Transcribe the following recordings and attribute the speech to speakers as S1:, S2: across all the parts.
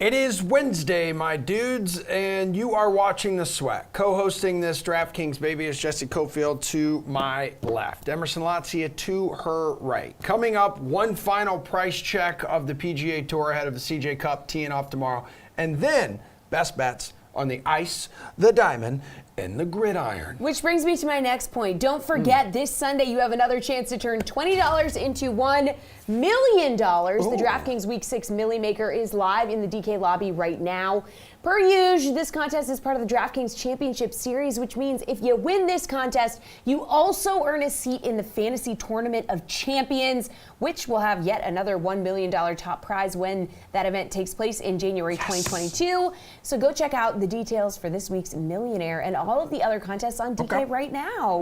S1: It is Wednesday, my dudes, and you are watching The Sweat. Co-hosting this DraftKings baby is Jessie Coffield to my left. Emerson Lotzia to her right. Coming up, one final price check of the PGA Tour ahead of the CJ Cup teeing off tomorrow. And then, best bets on the ice, the diamond, and the gridiron.
S2: Which brings me to my next point. Don't forget, this Sunday you have another chance to turn $20 into $1 million. The DraftKings Week 6 Millie Maker is live in the DK lobby right now. Per usual, this contest is part of the DraftKings Championship Series, which means if you win this contest, you also earn a seat in the Fantasy Tournament of Champions, which will have yet another $1 million top prize when that event takes place in January 2022. So go check out the details for this week's Millionaire and all of the other contests on DK right now.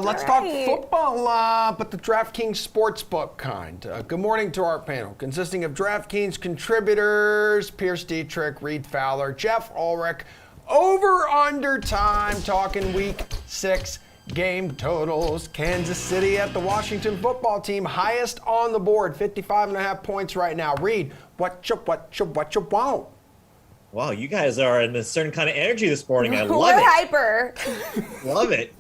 S1: Let's talk football, but the DraftKings Sportsbook kind. Good morning to our panel, consisting of DraftKings contributors, Pierce Dietrich, Reed Fowler, Jeff Ulrich, over under time, talking week 6 game totals. Kansas City at the Washington football team, highest on the board, 55.5 points right now. Reed, what you want?
S3: Wow, you guys are in a certain kind of energy this morning. I love
S2: We're
S3: it.
S2: hyper.
S3: Love it.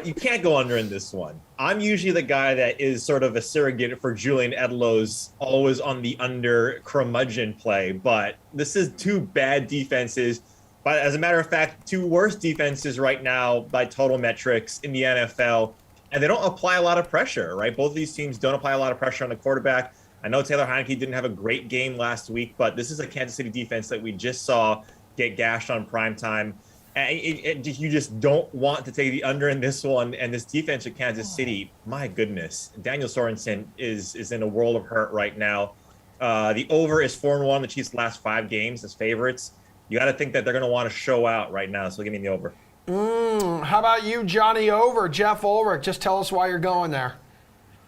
S3: You can't go under in this one. I'm usually the guy that is sort of a surrogate for Julian Edelman's always on the under curmudgeon play, but this is two bad defenses. But as a matter of fact, two worst defenses right now by total metrics in the NFL, and they don't apply a lot of pressure, right? Both of these teams don't apply a lot of pressure on the quarterback. I know Taylor Heineke didn't have a great game last week, but this is a Kansas City defense that we just saw get gashed on primetime. You just don't want to take the under in this one. And this defense at Kansas City, my goodness, Daniel Sorensen is in a world of hurt right now. The over is 4-1, the Chiefs' last 5 games as favorites. You got to think that they're going to want to show out right now, so give me the over.
S1: How about you, Johnny Over? Jeff Ulrich, just tell us why you're going there.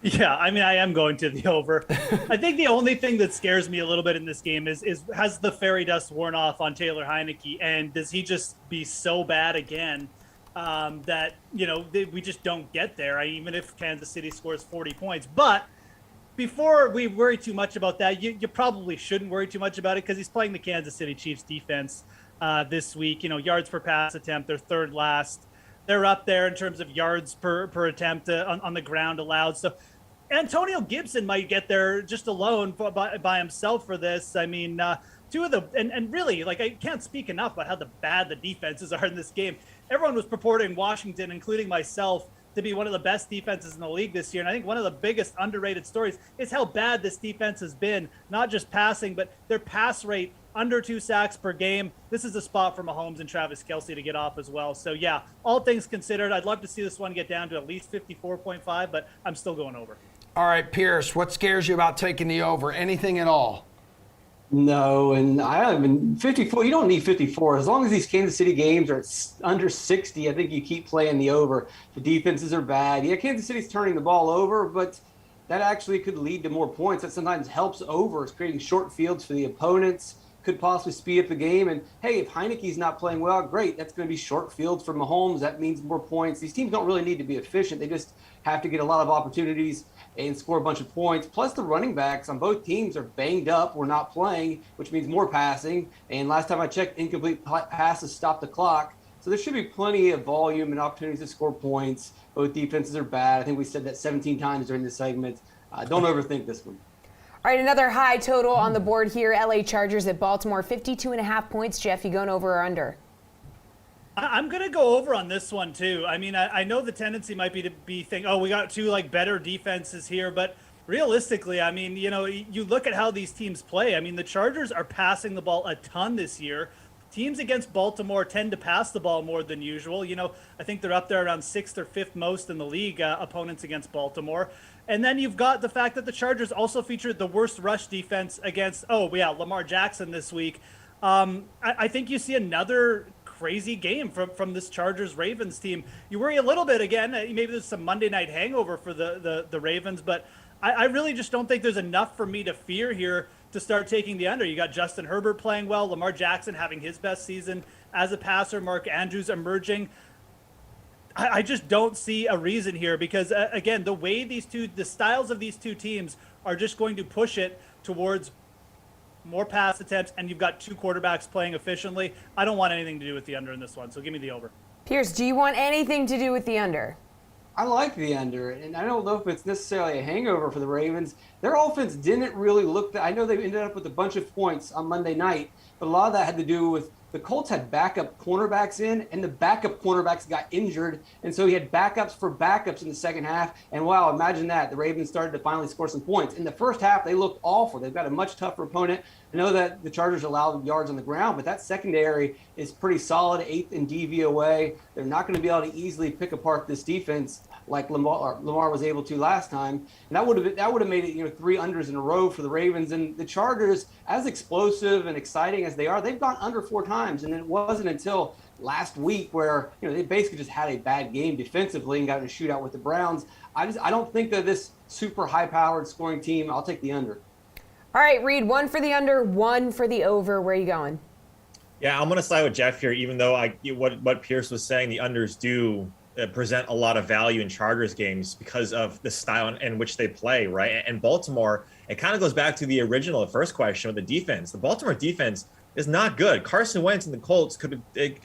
S4: Yeah, I mean, I am going to the over. I think the only thing that scares me a little bit in this game is has the fairy dust worn off on Taylor Heineke, and does he just be so bad again that, we just don't get there, even if Kansas City scores 40 points. But before we worry too much about that, you probably shouldn't worry too much about it because he's playing the Kansas City Chiefs defense this week. Yards per pass attempt, they're third last. They're up there in terms of yards per attempt on the ground allowed. So Antonio Gibson might get there just alone by himself for this. I mean, two of the and really, I can't speak enough about how bad the defenses are in this game. Everyone was purporting Washington, including myself, to be one of the best defenses in the league this year. And I think one of the biggest underrated stories is how bad this defense has been, not just passing, but their pass rate under 2 sacks per game. This is a spot for Mahomes and Travis Kelce to get off as well. So, yeah, all things considered, I'd love to see this one get down to at least 54.5, but I'm still going over.
S1: All right, Pierce, what scares you about taking the over? Anything at all?
S5: No, and I haven't 54. You don't need 54. As long as these Kansas City games are under 60, I think you keep playing the over. The defenses are bad. Yeah, Kansas City's turning the ball over, but that actually could lead to more points. That sometimes helps over. It's creating short fields for the opponents. Could possibly speed up the game. And, hey, if Heineke's not playing well, great. That's going to be short fields for Mahomes. That means more points. These teams don't really need to be efficient. They just have to get a lot of opportunities and score a bunch of points. Plus, the running backs on both teams are banged up. We're not playing, which means more passing. And last time I checked, incomplete passes stopped the clock. So there should be plenty of volume and opportunities to score points. Both defenses are bad. I think we said that 17 times during this segment. Don't overthink this one.
S2: All right, another high total on the board here. LA Chargers at Baltimore, 52.5 points. Jeff, you going over or under?
S4: I'm going to go over on this one, too. I mean, I know the tendency might be to think, we got two, better defenses here. But realistically, I mean, you look at how these teams play. I mean, the Chargers are passing the ball a ton this year. Teams against Baltimore tend to pass the ball more than usual. I think they're up there around 6th or 5th most in the league, opponents against Baltimore. And then you've got the fact that the Chargers also featured the worst rush defense against, Lamar Jackson this week. I think you see another crazy game from this Chargers-Ravens team. You worry a little bit, again, maybe there's some Monday night hangover for the Ravens, but I really just don't think there's enough for me to fear here to start taking the under. You got Justin Herbert playing well, Lamar Jackson having his best season as a passer, Mark Andrews emerging. I just don't see a reason here because, again, the styles of these two teams are just going to push it towards more pass attempts, and you've got two quarterbacks playing efficiently. I don't want anything to do with the under in this one, so give me the over.
S2: Pierce, do you want anything to do with the under?
S5: I like the under, and I don't know if it's necessarily a hangover for the Ravens. Their offense didn't really look I know they ended up with a bunch of points on Monday night, but a lot of that had to do with the Colts had backup cornerbacks in, and the backup cornerbacks got injured, and so he had backups for backups in the second half. And wow, imagine that. The Ravens started to finally score some points. In the first half, they looked awful. They've got a much tougher opponent. I know that the Chargers allowed yards on the ground, but that secondary is pretty solid, 8th in DVOA. They're not going to be able to easily pick apart this defense like Lamar was able to last time. And that would have made it 3 unders in a row for the Ravens. And the Chargers, as explosive and exciting as they are, they've gone under 4 times. And it wasn't until last week where they basically just had a bad game defensively and got in a shootout with the Browns. I don't think that this super high-powered scoring team. I'll take the under.
S2: All right, Reed, 1 for the under, 1 for the over. Where are you going?
S3: Yeah, I'm going to side with Jeff here, even though what Pierce was saying, the unders do present a lot of value in Chargers games because of the style in which they play, right? And Baltimore, it kind of goes back to the first question with the defense. The Baltimore defense is not good. Carson Wentz and the Colts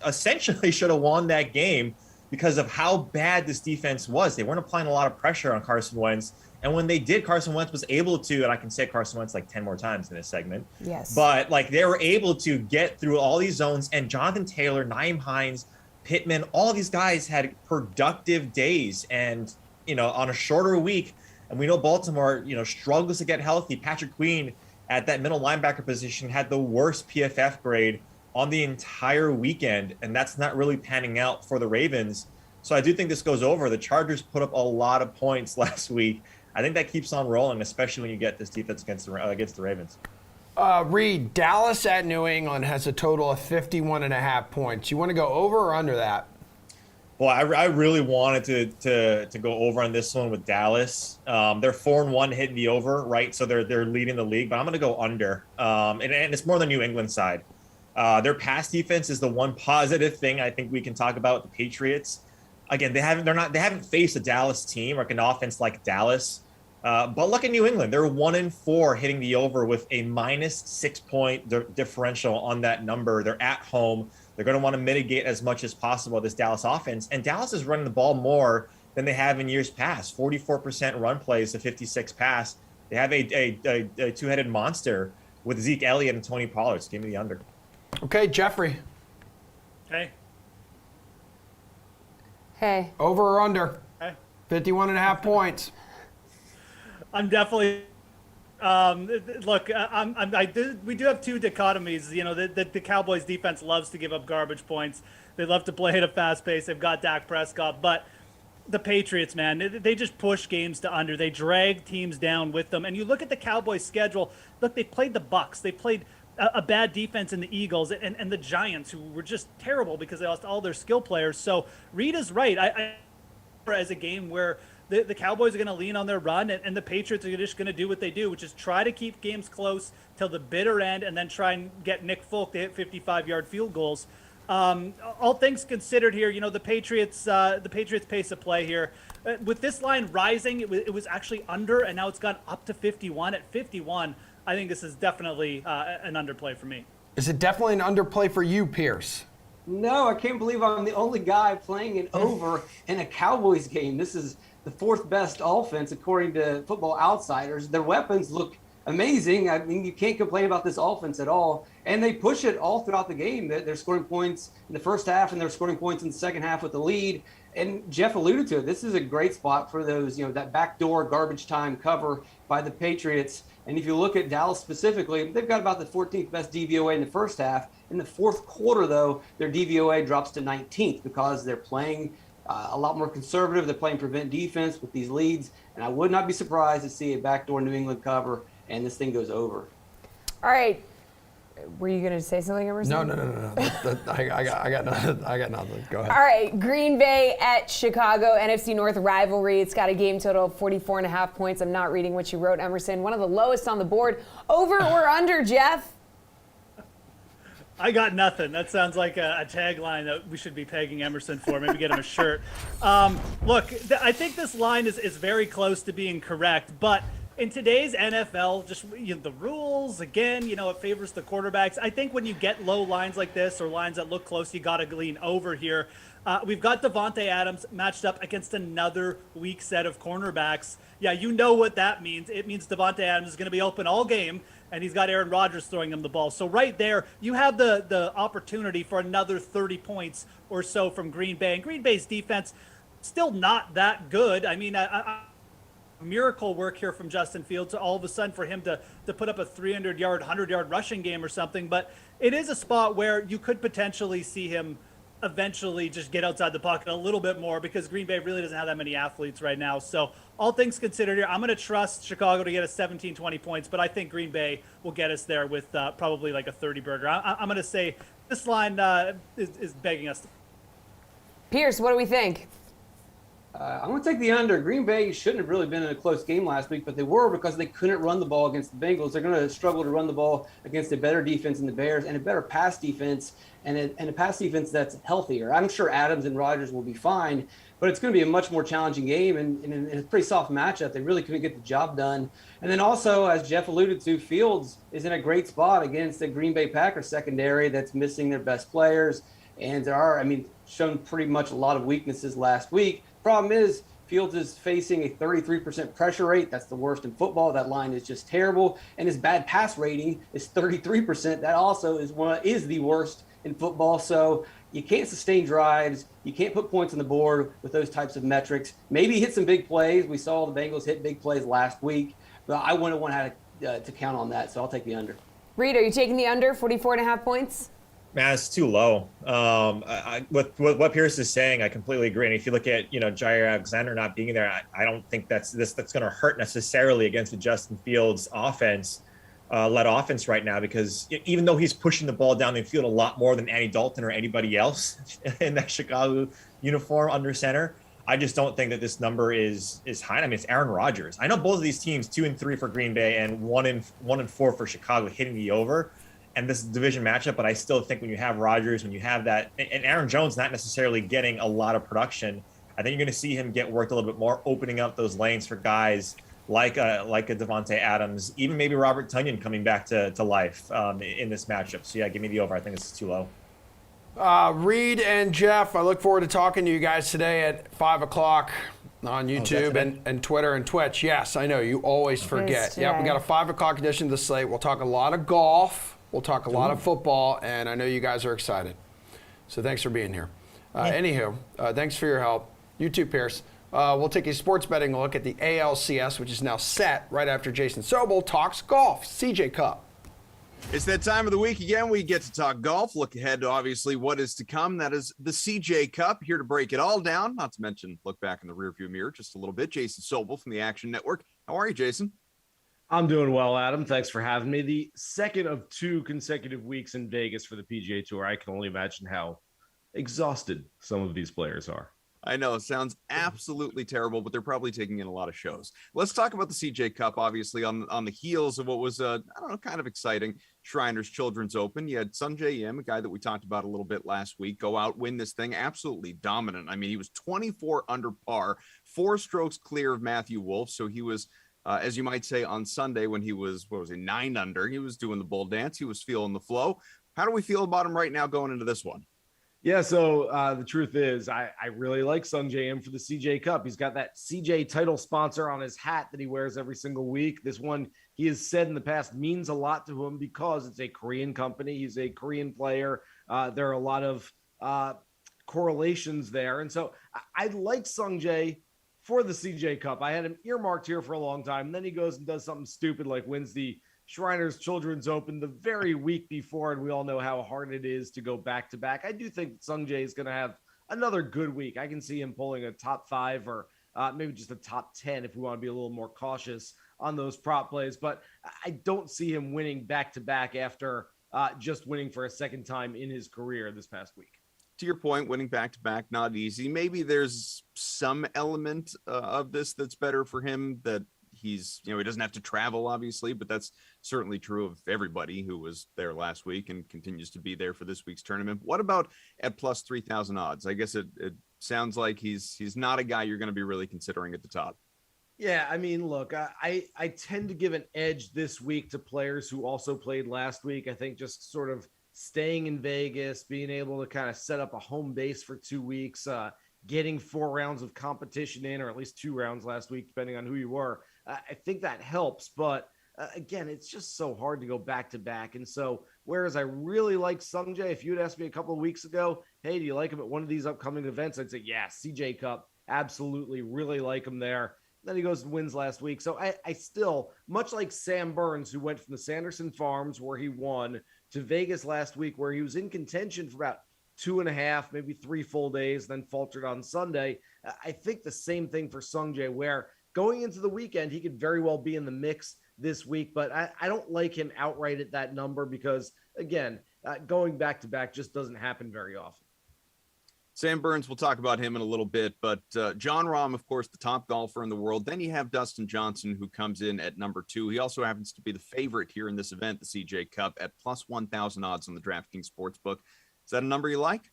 S3: essentially should have won that game because of how bad this defense was. They weren't applying a lot of pressure on Carson Wentz. And when they did, Carson Wentz was able to, and I can say Carson Wentz like 10 more times in this segment.
S2: Yes.
S3: But they were able to get through all these zones, and Jonathan Taylor, Nyheim Hines, Pittman, all these guys had productive days and, on a shorter week. And we know Baltimore, struggles to get healthy. Patrick Queen at that middle linebacker position had the worst PFF grade on the entire weekend. And that's not really panning out for the Ravens. So I do think this goes over. The Chargers put up a lot of points last week. I think that keeps on rolling, especially when you get this defense against the Ravens.
S1: Reed, Dallas at New England has a total of 51.5 points. You want to go over or under that?
S3: Well, I really wanted to go over on this one with Dallas. They're 4-1 hitting the over, right? So they're leading the league, but I'm going to go under. And it's more the New England side. Their pass defense is the one positive thing I think we can talk about with the Patriots. Again, they haven't faced a Dallas team or an offense like Dallas. But look at New England. They're 1-4 hitting the over with a -6 point differential on that number. They're at home. They're going to want to mitigate as much as possible this Dallas offense. And Dallas is running the ball more than they have in years past. 44% run plays to 56 pass. They have a two-headed monster with Zeke Elliott and Tony Pollard. So give me the under.
S1: Okay, Jeffrey.
S2: Hey.
S1: Over or under?
S4: Hey.
S1: 51.5 points.
S4: I'm definitely. Look, we do have two dichotomies. The Cowboys defense loves to give up garbage points. They love to play at a fast pace. They've got Dak Prescott, but the Patriots, man, they just push games to under. They drag teams down with them. And you look at the Cowboys' schedule. Look, they played the Bucs. They played a bad defense in the Eagles and the Giants, who were just terrible because they lost all their skill players. So Reed is right. I as a game where the Cowboys are going to lean on their run, and the Patriots are just going to do what they do, which is try to keep games close till the bitter end and then try and get Nick Folk to hit 55-yard field goals. All things considered here, the Patriots pace of play here. With this line rising, it was actually under, and now it's gone up to 51. At 51, I think this is definitely an underplay for me.
S1: Is it definitely an underplay for you, Pierce?
S5: No, I can't believe I'm the only guy playing it over in a Cowboys game. This is the 4th best offense according to Football Outsiders. Their weapons look amazing. I mean, you can't complain about this offense at all. And they push it all throughout the game. They're scoring points in the first half, and they're scoring points in the second half with the lead. And Jeff alluded to it. This is a great spot for those, that backdoor garbage time cover by the Patriots. And if you look at Dallas specifically, they've got about the 14th best DVOA in the first half. In the fourth quarter, though, their DVOA drops to 19th because they're playing a lot more conservative. They're playing prevent defense with these leads. And I would not be surprised to see a backdoor New England cover and this thing goes over.
S2: All right. Were you going to say something, Emerson?
S1: No. I got nothing. Go ahead.
S2: All right. Green Bay at Chicago, NFC North rivalry. It's got a game total of 44.5 points. I'm not reading what you wrote, Emerson. One of the lowest on the board. Over or under, Jeff?
S4: I got nothing. That sounds like a tagline that we should be pegging Emerson for. Maybe get him a shirt. Look, I think this line is very close to being correct, but in today's NFL, just the rules, again, it favors the quarterbacks. I think when you get low lines like this or lines that look close, you got to lean over here. We've got Devonte Adams matched up against another weak set of cornerbacks. Yeah, you know what that means. It means Devonte Adams is going to be open all game, and he's got Aaron Rodgers throwing him the ball. So right there, you have the opportunity for another 30 points or so from Green Bay. And Green Bay's defense, still not that good. I mean, miracle work here from Justin Fields, all of a sudden for him to put up a 300-yard, 100-yard rushing game or something. But it is a spot where you could potentially see him eventually just get outside the pocket a little bit more, because Green Bay really doesn't have that many athletes right now. So all things considered here, I'm going to trust Chicago to get us 17, 20 points, but I think Green Bay will get us there with probably like a 30-burger. I'm going to say this line is begging us.
S2: Pierce, what do we think?
S5: I'm going to take the under. Green Bay shouldn't have really been in a close game last week, but they were, because they couldn't run the ball against the Bengals. They're going to struggle to run the ball against a better defense in the Bears and a better pass defense, and a pass defense that's healthier. I'm sure Adams and Rodgers will be fine, but it's going to be a much more challenging game and a pretty soft matchup. They really couldn't get the job done. And then also, as Jeff alluded to, Fields is in a great spot against the Green Bay Packers secondary that's missing their best players. And there are, shown pretty much a lot of weaknesses last week. Problem is, Fields is facing a 33% pressure rate. That's the worst in football. That line is just terrible. And his bad pass rating is 33%. That also is the worst in football. So you can't sustain drives. You can't put points on the board with those types of metrics. Maybe hit some big plays. We saw the Bengals hit big plays last week, but I wouldn't want to count on that. So I'll take the under.
S2: Reed, are you taking the under 44.5 points?
S3: Man, it's too low. With what Pierce is saying, I completely agree. And if you look at, Jair Alexander not being there, I don't think that's going to hurt necessarily against the Justin Fields led offense right now, because even though he's pushing the ball down the field a lot more than Andy Dalton or anybody else in that Chicago uniform under center, I just don't think that this number is high. It's Aaron Rodgers. I know both of these teams, 2-3 for Green Bay and 1-4 for Chicago, hitting the over. And this division matchup, but I still think when you have Rodgers, when you have that, and Aaron Jones not necessarily getting a lot of production, I think you're going to see him get worked a little bit more, opening up those lanes for guys like a Devonte Adams, even maybe Robert Tonyan coming back to life in this matchup. So yeah, give me the over. I think this is too low.
S1: Reed and Jeff, I look forward to talking to you guys today at 5 o'clock on YouTube and Twitter and Twitch. Yes, I know, you always forget. Yeah, we got a 5 o'clock edition of the slate. We'll talk a lot of golf. We'll talk a lot of football, and I know you guys are excited. So thanks for being here. Anywho, thanks for your help. You too, Pierce. We'll take a sports betting look at the ALCS, which is now set right after Jason Sobel talks golf. CJ Cup.
S6: It's that time of the week again. We get to talk golf, look ahead to obviously what is to come. That is the CJ Cup, here to break it all down. Not to mention look back in the rearview mirror just a little bit. Jason Sobel from the Action Network. How are you, Jason?
S7: I'm doing well, Adam. Thanks for having me. The second of 2 consecutive weeks in Vegas for the PGA Tour. I can only imagine how exhausted some of these players are.
S6: I know, it sounds absolutely terrible, but they're probably taking in a lot of shows. Let's talk about the CJ Cup, obviously, on the heels of what was, kind of exciting Shriners Children's Open. You had Sungjae Im, a guy that we talked about a little bit last week, go out, win this thing, absolutely dominant. He was 24 under par, 4 strokes clear of Matthew Wolff, so he was as you might say, on Sunday when he was, 9 under, he was doing the bull dance. He was feeling the flow. How do we feel about him right now going into this one?
S7: Yeah, so the truth is I really like Sungjae Im for the CJ Cup. He's got that CJ title sponsor on his hat that he wears every single week. This one, he has said in the past, means a lot to him because it's a Korean company. He's a Korean player. There are a lot of correlations there. And so I like Sungjae for the CJ Cup. I had him earmarked here for a long time. And then he goes and does something stupid like wins the Shriners Children's Open the very week before, and we all know how hard it is to go back-to-back. I do think Sungjae is going to have another good week. I can see him pulling a top 5 or maybe just a top 10 if we want to be a little more cautious on those prop plays. But I don't see him winning back-to-back after just winning for a second time in his career this past week.
S6: To your point, winning back-to-back, not easy. Maybe there's some element of this that's better for him, that he's, he doesn't have to travel, obviously, but that's certainly true of everybody who was there last week and continues to be there for this week's tournament. What about at plus 3,000 odds? I guess it sounds like he's not a guy you're going to be really considering at the top.
S7: Yeah, I mean, look, I tend to give an edge this week to players who also played last week. I think just sort of staying in Vegas, being able to kind of set up a home base for 2 weeks, getting 4 rounds of competition in, or at least 2 rounds last week, depending on who you were. I think that helps, but again, it's just so hard to go back to back. And so, whereas I really like Sungjae, if you had asked me a couple of weeks ago, hey, do you like him at one of these upcoming events? I'd say, yeah, CJ Cup, absolutely, really like him there. Then he goes and wins last week. So I still, much like Sam Burns, who went from the Sanderson Farms where he won to Vegas last week, where he was in contention for about 2.5, maybe 3 full days, then faltered on Sunday. I think the same thing for Sungjae, where going into the weekend, he could very well be in the mix this week, but I don't like him outright at that number because, again, going back to back just doesn't happen very often.
S6: Sam Burns, we'll talk about him in a little bit, but Jon Rahm, of course, the top golfer in the world. Then you have Dustin Johnson, who comes in at number 2. He also happens to be the favorite here in this event, the CJ Cup, at plus 1,000 odds on the DraftKings Sportsbook. Is that a number you like?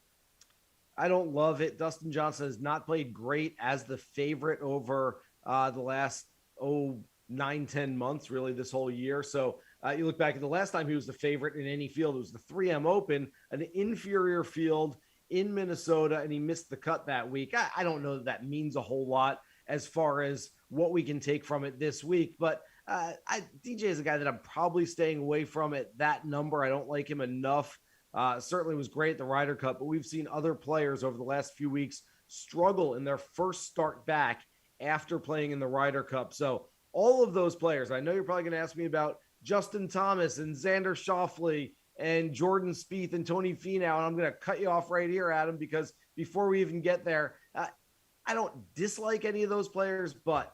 S7: I don't love it. Dustin Johnson has not played great as the favorite over the last 9-10 months, really this whole year. So you look back at the last time he was the favorite in any field, it was the 3M Open, an inferior field in Minnesota, and he missed the cut that week. I don't know that means a whole lot as far as what we can take from it this week, but DJ is a guy that I'm probably staying away from at that number. I don't like him enough. Certainly was great at the Ryder Cup, but we've seen other players over the last few weeks struggle in their first start back after playing in the Ryder Cup. So all of those players, I know you're probably going to ask me about Justin Thomas and Xander Shafley and Jordan Spieth and Tony Finau, and I'm going to cut you off right here, Adam, because before we even get there, I don't dislike any of those players, but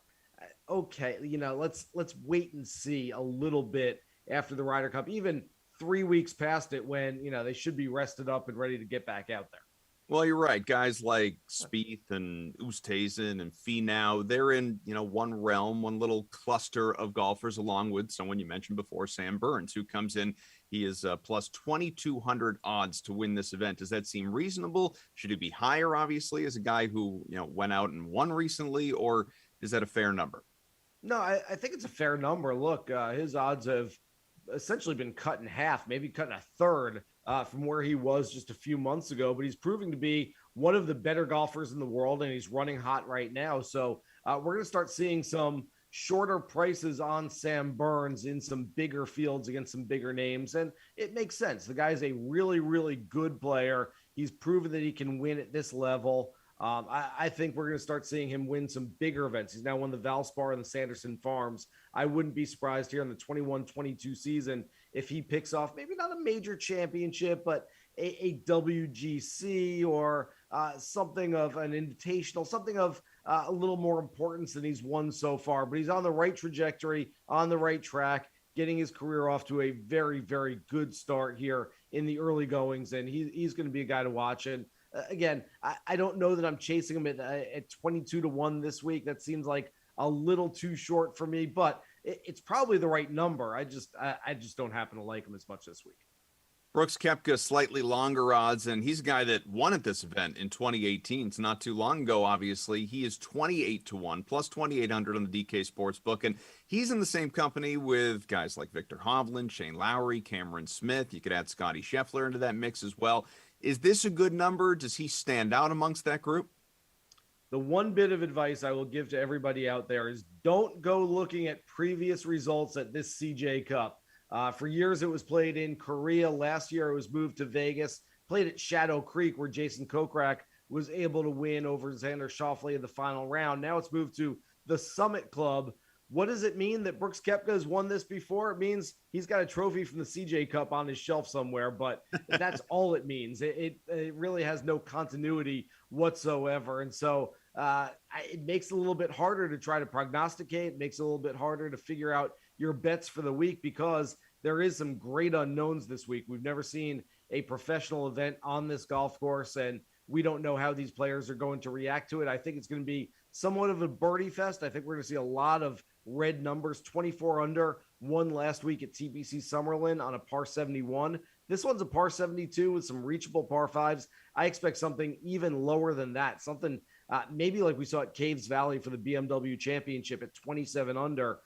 S7: okay, let's wait and see a little bit after the Ryder Cup, even 3 weeks past it when, they should be rested up and ready to get back out there.
S6: Well, you're right. Guys like Spieth and Oosthuizen and Finau, they're in, one realm, one little cluster of golfers, along with someone you mentioned before, Sam Burns, who comes in. He is plus 2,200 odds to win this event. Does that seem reasonable? Should it be higher, obviously, as a guy who, went out and won recently, or is that a fair number?
S7: No, I think it's a fair number. Look, his odds have essentially been cut in half, maybe cut in a third from where he was just a few months ago, but he's proving to be one of the better golfers in the world, and he's running hot right now. So we're going to start seeing some shorter prices on Sam Burns in some bigger fields against some bigger names, and it makes sense. The guy's a really, really good player. He's proven that he can win at this level. I think we're going to start seeing him win some bigger events. He's now won the Valspar and the Sanderson Farms. I wouldn't be surprised here in the 21-22 season if he picks off maybe not a major championship, but a WGC or something of an invitational, something of a little more importance than he's won so far. But he's on the right trajectory, on the right track, getting his career off to a very, very good start here in the early goings. And he's going to be a guy to watch. And again, I don't know that I'm chasing him at 22-1 this week. That seems like a little too short for me, but it's probably the right number. I just don't happen to like him as much this week.
S6: Brooks Koepka, slightly longer odds, and he's a guy that won at this event in 2018. It's not too long ago, obviously. He is 28-1, plus 2,800 on the DK Sportsbook, and he's in the same company with guys like Victor Hoblin, Shane Lowry, Cameron Smith. You could add Scotty Scheffler into that mix as well. Is this a good number? Does he stand out amongst that group?
S7: The one bit of advice I will give to everybody out there is don't go looking at previous results at this CJ Cup. For years, it was played in Korea. Last year, it was moved to Vegas. Played at Shadow Creek, where Jason Kokrak was able to win over Xander Shafley in the final round. Now it's moved to the Summit Club. What does it mean that Brooks Koepka has won this before? It means he's got a trophy from the CJ Cup on his shelf somewhere, but that's all it means. It really has no continuity whatsoever. And so it makes it a little bit harder to try to prognosticate. It makes it a little bit harder to figure out your bets for the week because there is some great unknowns this week. We've never seen a professional event on this golf course, and we don't know how these players are going to react to it. I think it's going to be somewhat of a birdie fest. I think we're going to see a lot of red numbers. 24 under, won last week at TPC Summerlin on a par 71. This one's a par 72 with some reachable par fives. I expect something even lower than that, something maybe like we saw at Caves Valley for the BMW Championship at 27 under,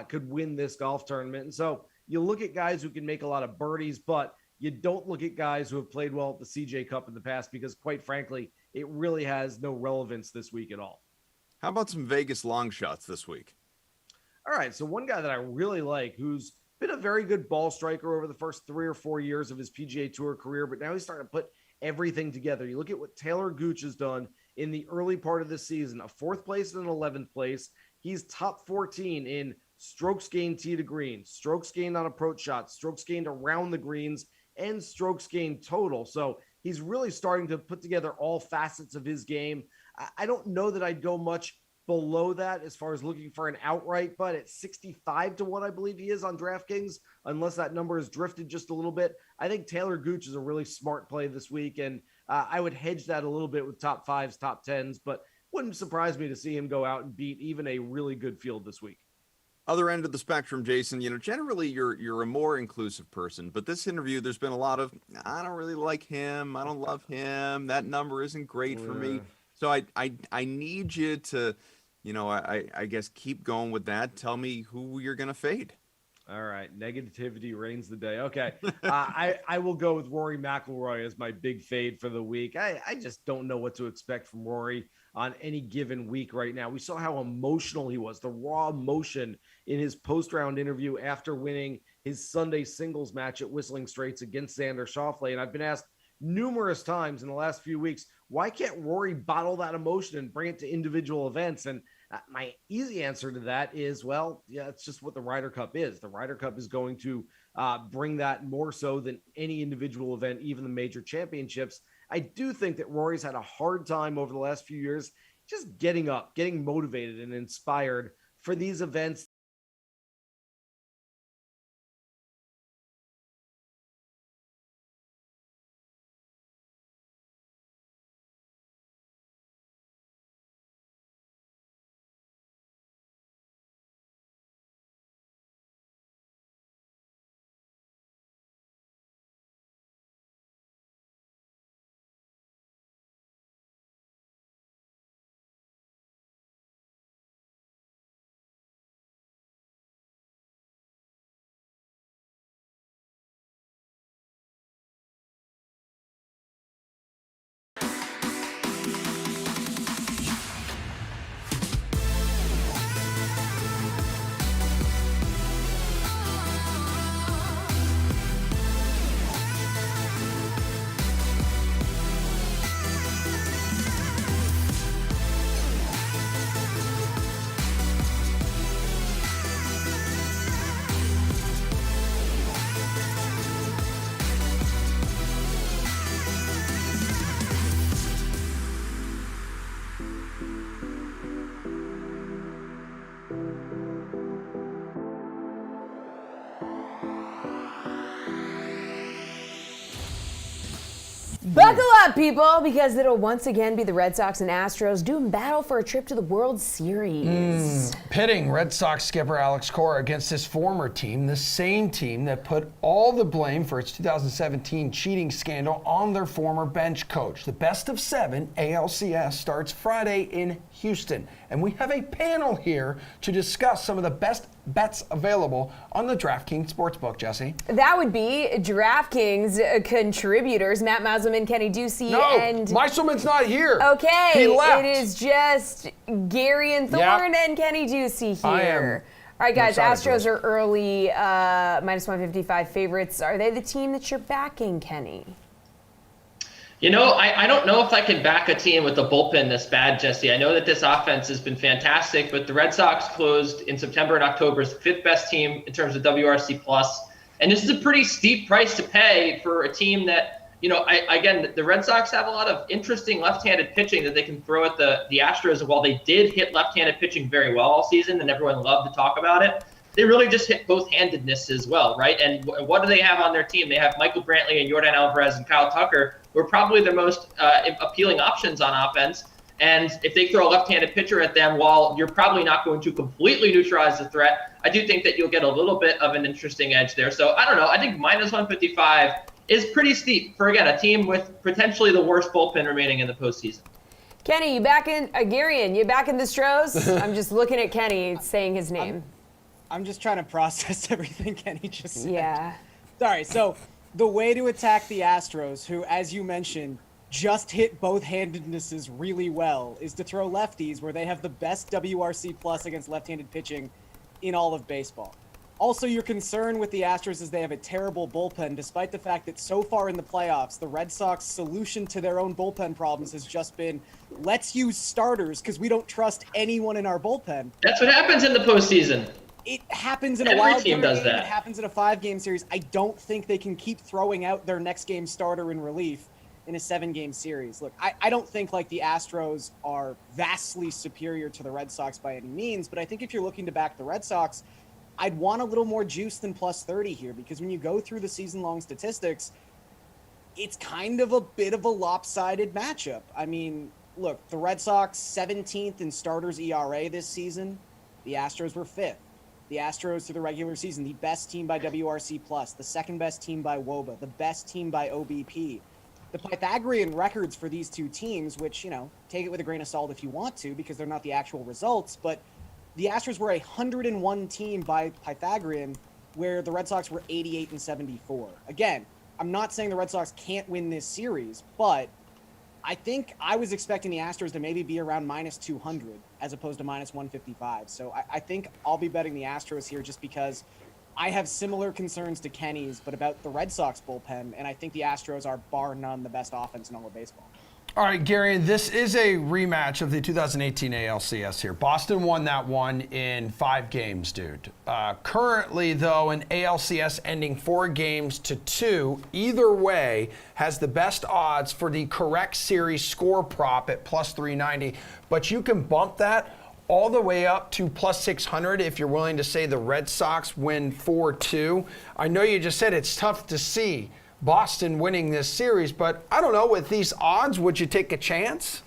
S7: could win this golf tournament. And so you look at guys who can make a lot of birdies, but you don't look at guys who have played well at the CJ Cup in the past because, quite frankly, it really has no relevance this week at all.
S6: How about some Vegas long shots this week?
S7: All right, so one guy that I really like, who's been a very good ball striker over the first 3 or 4 years of his PGA Tour career, but now he's starting to put everything together. You look at what Taylor Gooch has done in the early part of the season, a 4th place and an 11th place. He's top 14 in strokes gained tee to green, strokes gained on approach shots, strokes gained around the greens, and strokes gained total. So he's really starting to put together all facets of his game. I don't know that I'd go much below that as far as looking for an outright, but at 65 to 1, I believe he is on DraftKings, unless that number has drifted just a little bit. I think Taylor Gooch is a really smart play this week, and I would hedge that a little bit with top 5s, top 10s, but wouldn't surprise me to see him go out and beat even a really good field this week.
S6: Other end of the spectrum, Jason, generally you're a more inclusive person, but this interview, there's been a lot of, I don't really like him. I don't love him. That number isn't great for me. So I need you to, I guess keep going with that. Tell me who you're going to fade.
S7: All right. Negativity reigns the day. Okay. I will go with Rory Mcilroy as my big fade for the week. I just don't know what to expect from Rory on any given week right now. We saw how emotional he was, the raw emotion in his post-round interview after winning his Sunday singles match at Whistling Straits against Xander Shafley. And I've been asked numerous times in the last few weeks, why can't Rory bottle that emotion and bring it to individual events? And my easy answer to that is, well, yeah, it's just what the Ryder Cup is. The Ryder Cup is going to bring that more so than any individual event, even the major championships. I do think that Rory's had a hard time over the last few years just getting up, getting motivated and inspired for these events.
S2: Buckle up, people, because it'll once again be the Red Sox and Astros doing battle for a trip to the World Series.
S1: Pitting Red Sox skipper Alex Cora against his former team, the same team that put all the blame for its 2017 cheating scandal on their former bench coach. The best of 7 ALCS starts Friday in Houston, and we have a panel here to discuss some of the best bets available on the DraftKings Sportsbook, Jesse.
S2: That would be DraftKings contributors Matt Mauselman, Kenny Ducey, and
S1: Meiselman's not here.
S2: Okay,
S1: He left.
S2: it is just Gary and Thorne and Kenny Ducey here.
S1: I am.
S2: All right, guys,
S1: excited
S2: Astros are early minus 155 favorites. Are they the team that you're backing, Kenny?
S8: I don't know if I can back a team with a bullpen this bad, Jesse. I know that this offense has been fantastic, but the Red Sox closed in September and October as the 5th best team in terms of WRC+. And this is a pretty steep price to pay for a team that, the Red Sox have a lot of interesting left-handed pitching that they can throw at the Astros. And while they did hit left-handed pitching very well all season, and everyone loved to talk about it, they really just hit both-handedness as well, right? And what do they have on their team? They have Michael Brantley and Yordan Alvarez and Kyle Tucker, who are probably their most appealing options on offense. And if they throw a left-handed pitcher at them, while you're probably not going to completely neutralize the threat, I do think that you'll get a little bit of an interesting edge there. So I don't know. I think minus 155 is pretty steep for, again, a team with potentially the worst bullpen remaining in the postseason.
S2: Kenny, you back in? Garion, you back in the Stros? I'm just looking at Kenny saying his name.
S9: I'm just trying to process everything Kenny just said.
S2: Yeah.
S9: Sorry. So the way to attack the Astros, who, as you mentioned, just hit both handednesses really well, is to throw lefties where they have the best WRC plus against left-handed pitching in all of baseball. Also, your concern with the Astros is they have a terrible bullpen, despite the fact that so far in the playoffs, the Red Sox solution to their own bullpen problems has just been, let's use starters because we don't trust anyone in our bullpen.
S8: That's what happens in the postseason.
S9: It happens in a
S8: Every
S9: wild
S8: team
S9: card
S8: does
S9: game.
S8: that.
S9: It happens in a 5-game series. I don't think they can keep throwing out their next game starter in relief in a 7-game series. Look, I don't think like the Astros are vastly superior to the Red Sox by any means, but I think if you're looking to back the Red Sox, I'd want a little more juice than plus 30 here, because when you go through the season-long statistics, it's kind of a bit of a lopsided matchup. I mean, look, the Red Sox 17th in starters ERA this season. The Astros were 5th. The Astros through the regular season, the best team by WRC+, the second best team by WOBA, the best team by OBP. The Pythagorean records for these two teams, which, you know, take it with a grain of salt if you want to, because they're not the actual results, but the Astros were a 101 team by Pythagorean, where the Red Sox were 88 and 74. Again, I'm not saying the Red Sox can't win this series, but I think I was expecting the Astros to maybe be around minus 200 as opposed to minus 155. So I think I'll be betting the Astros here just because I have similar concerns to Kenny's, but about the Red Sox bullpen, and I think the Astros are bar none the best offense in all of baseball.
S1: All right, Gary, this is a rematch of the 2018 ALCS here. Boston won that one in 5 games, dude. Currently, though, an ALCS ending 4-2, either way, has the best odds for the correct series score prop at plus 390. But you can bump that all the way up to plus 600 if you're willing to say the Red Sox win 4-2. I know you just said it's tough to see Boston winning this series, but I don't know, with these odds, would you take a chance?